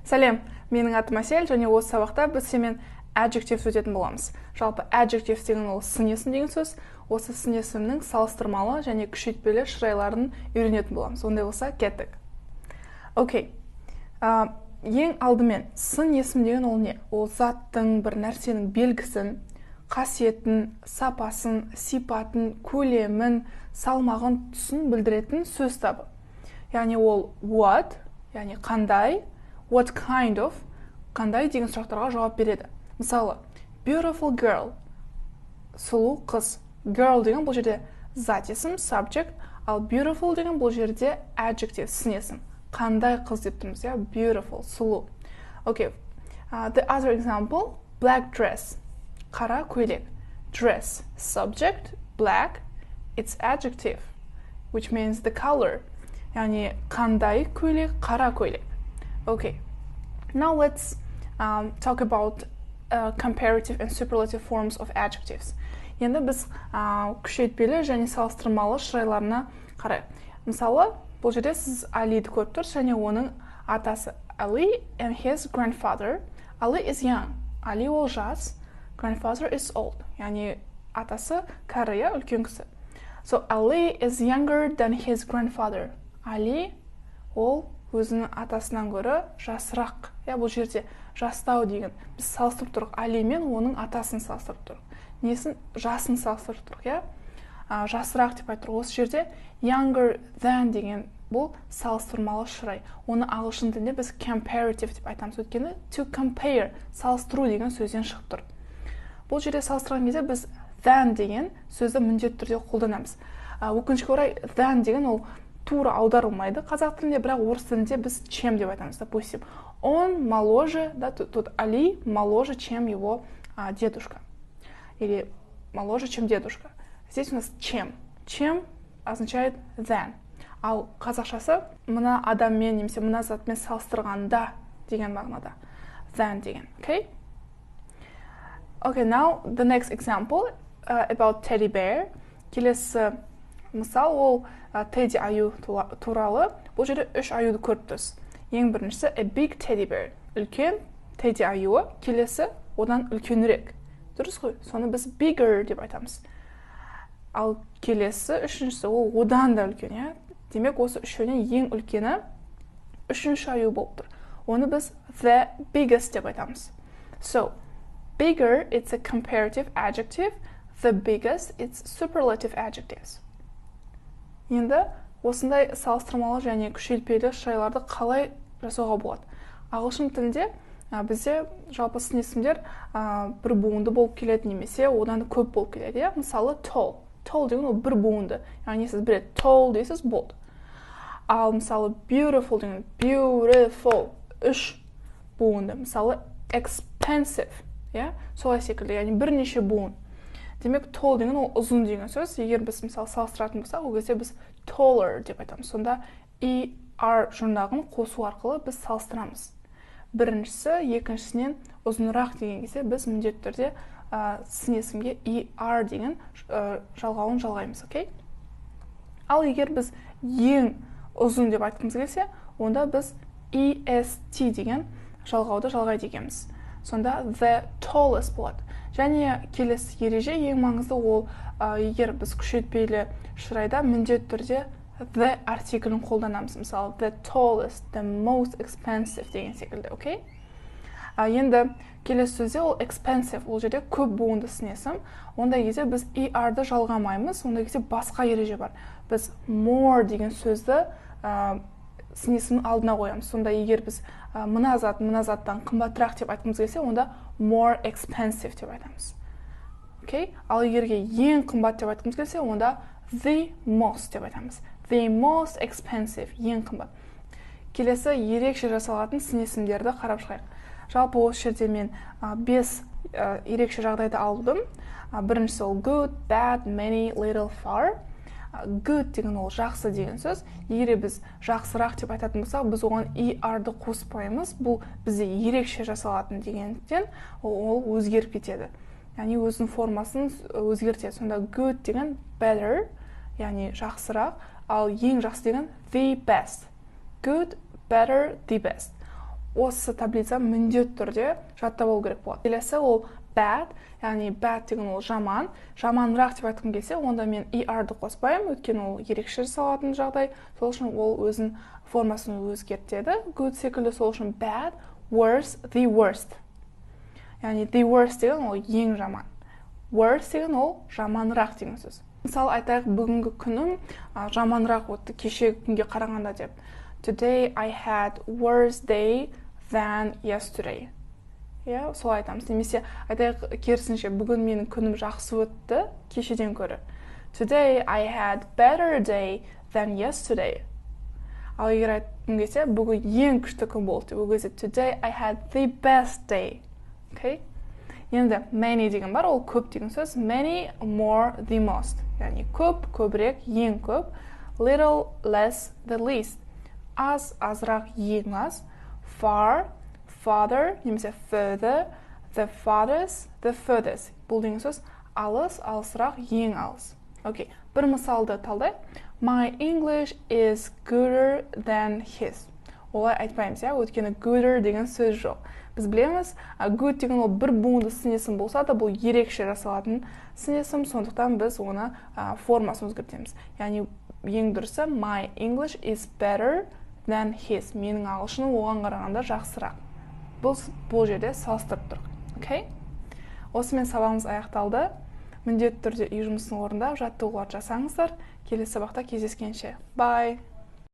Сәлем, менің атым Әсел, және осы сабақта біз сенімен adjective өтетін боламыз. Жалпы adjective деген ол сын есім деген сөз. Осы сын есімнің салыстырмалы және күшейтпелі шырайларын үйренетін боламыз. Ондай болса, кеттік. Окей. Ең алдымен сын есім деген ол не? Ол заттың, бір нәрсенің белгісін, қасиетін, сапасын, сипатын, көлемін, салмағын, түсін білдіретін сөз табы. Яғни ол what, яғни қандай, what kind of, қандай деген сұрақтарға жауап береді. Мысалы, beautiful girl, сұлу қыз. Girl деген бұл жерде зат есім, subject, ал beautiful деген бұл жерде adjective, сын есім. Қандай қыз деп тұрмыз, иә? Beautiful, сұлу. Okay. The other example, black dress, қара көйлек. Dress, subject, black, it's adjective, which means the color. Яғни қандай көйлек, қара көйлек. Okay. Now let's talk about comparative and superlative forms of adjectives. Енді біз күшейтпелі және салыстырмалы шырайларына қарайық. Мысалы, бұл жерде сіз Алиді көріп тұрсыз, және оның атасы Ali and his grandfather. Ali is young. Ali ол жас. Grandfather is old. Яғни атасы кәрі, үлкен кісі. So Ali is younger than his grandfather. Ali ол өзінің атасынан гөрі жасырақ. Бұл жерде жастау деген. Біз салыстырып тұрық. Али мен оның атасын салыстырып тұрық. Несін? Жасын салыстырып тұрық. Жасырақ деп айтыр. Осы жерде younger than деген бұл салыстырмалы шырай. Оны ағылшын тілінде біз comparative деп айтамыз. Өйткені to compare, салыстыру деген сөзден шығып тұр. Бұл жерде салыстырған кезде біз than деген сөзді міндетті түрде қолданамыз. Өкінішке орай than деген ол тура аударылмайды қазақ тілінде, бірақ орыс тілінде біз чем деп айтамыз. Допустим, он моложе, да, тут Али моложе, чем его дедушка. Или моложе, чем дедушка. Здесь у нас чем. Чем означает than. Ал қазақшасы мына адаммен немесе мына затмен салыстырғанда деген мағынада. Than деген. Okay? Okay, now the next example about teddy bear. Келесі мысал ол Тедди аю туралы. Бұл жерде 3 аюды көріп тұрсыз. Ең біріншісі a big teddy bear. Үлкен Тедди аюы, келесі одан үлкенірек. Дұрыс қой? Соны біз bigger деп айтамыз. Ал келесі үшіншісі ол одан да үлкен, иә? Демек осы үшеуінен ең үлкені үшінші аю болып тұр. Оны біз the biggest деп айтамыз. So, bigger it's a comparative adjective, the biggest it's superlative adjectives. Енді осындай салыстырмалы және күшейтпелі шырайларды қалай жасауға болады? Ағылшын тілінде бізде жалпы сын есімдер бір буынды болып келеді немесе одан көп болып келеді. Мысалы tall. Tall деген ол бір буынды. Яғни сіз біледі, tall дейсіз болды. Ал мысалы beautiful деген beautiful 3 буынды. Мысалы expensive, солай секілді, яғни бірнеше буын. Демек, tall деген ол ұзын деген сөз. Егер біз мысалы салыстыратын болсақ, ол кезде біз taller деп айтамыз. Сонда ER жұрнағын қосу арқылы біз салыстырамыз. Біріншісі, екіншісінен ұзынырақ деген кезде біз міндетті түрде сын есімге ER деген жалғауын жалғаймыз. Okay? Ал егер біз ең ұзын деп айтқымыз келсе, онда біз EST деген жалғауды жалғайды екенбіз. Сонда the tallest болады. Және келесі ереже ең маңызды ол егер біз күшейтпелі шырайда міндетті түрде the артиклін қолданамыз. Мысалы the tallest, the most expensive деген секілді, окей? Енді келесі сөзде ол expensive, ол жерде көп буынды сын есім. Ондай кезде біз ER-ды жалғамаймыз, ондай кезде басқа ереже бар. Біз more деген сөзді сын есімнің алдына қоямыз. Сонда егер біз мына заттан қымбатырақ деп айтқымыз келсе, онда more expensive деп айтамыз. Okay? Ал егерге ең қымбат деп айтқымыз келсе, онда the most деп айтамыз. The most expensive, ең қымбат. Келесі ерекше жасалатын сын есімдерді қарап шығайық. Жалпы осы жерде мен 5 ерекше жағдайды алдым. Біріншісі ол good, bad, many, little, far. Good деген ол жақсы деген сөз. Егер біз жақсырақ деп айтатын болсақ, біз оған ER-ды қоспаймыз. Бұл бізде ерекше жасалатын дегендіктен ол өзгеріп кетеді. Яғни өзінің формасын өзгертеді. Сонда good деген better, яғни жақсырақ, ал ең жақсы деген the best. Good, better, the best. осы таблица міндетті түрде жадта болу керек болады. Келесі ол bad, яғни bad деген ол жаман. Жаманырақ деп айтқым келсе, онда мен er-ді қоспаймын, өйткені ол ерекше жасалатын жағдай. Сол үшін ол өзін формасын өзгертеді. Good секілді, сол үшін bad, worse, the worst. Яғни the worst деген ол ең жаман. Worse деген ол жаманырақ деген сөз. Мысалы айтайық, бүгінгі күнім жаманырақ өтті кешегі күнге қарағанда деп. Today I had worse day than yesterday. Иә, солай айтамыз. Немесе айтайық керісінше, бүгін менің күнім жақсы өтті кешеден көрі. Today I had better day than yesterday. Ал егер айтқым келсе, бүгін ең күшті күн болды. Бұл кезде today I had the best day. Okay? Енді many деген бар, ол көп деген сөз. Many, more, the most. Яғни көп, көбірек, ең көп. Little, less, the least. Аз, азырақ, ең аз. Far, farther, немесе further, the farthest, the furthest. Бұл деген сөз алыс, алысырақ, ең алыс. Окей, бір мысалды талдай. My English is gooder than his. Олай айтпаймыз, иә, өйткені gooder деген сөз жоқ. Біз білеміз, good деген ол бір буынды сын есім болса да, бұл ерекше жасалатын сын есім, сондықтан біз оны формасын өзгертеміз. Яғни ең дұрысы my English is better than his. Менің ағылшыным оған қарағанда жақсырақ. Бұл жерде салыстырып тұрық. Okay? Осымен сабағымыз аяқталды. Міндетті түрде үй жұмысын орындап, жаттығулар жасаңыздар. Келесі сабақта кездескенше. Bye!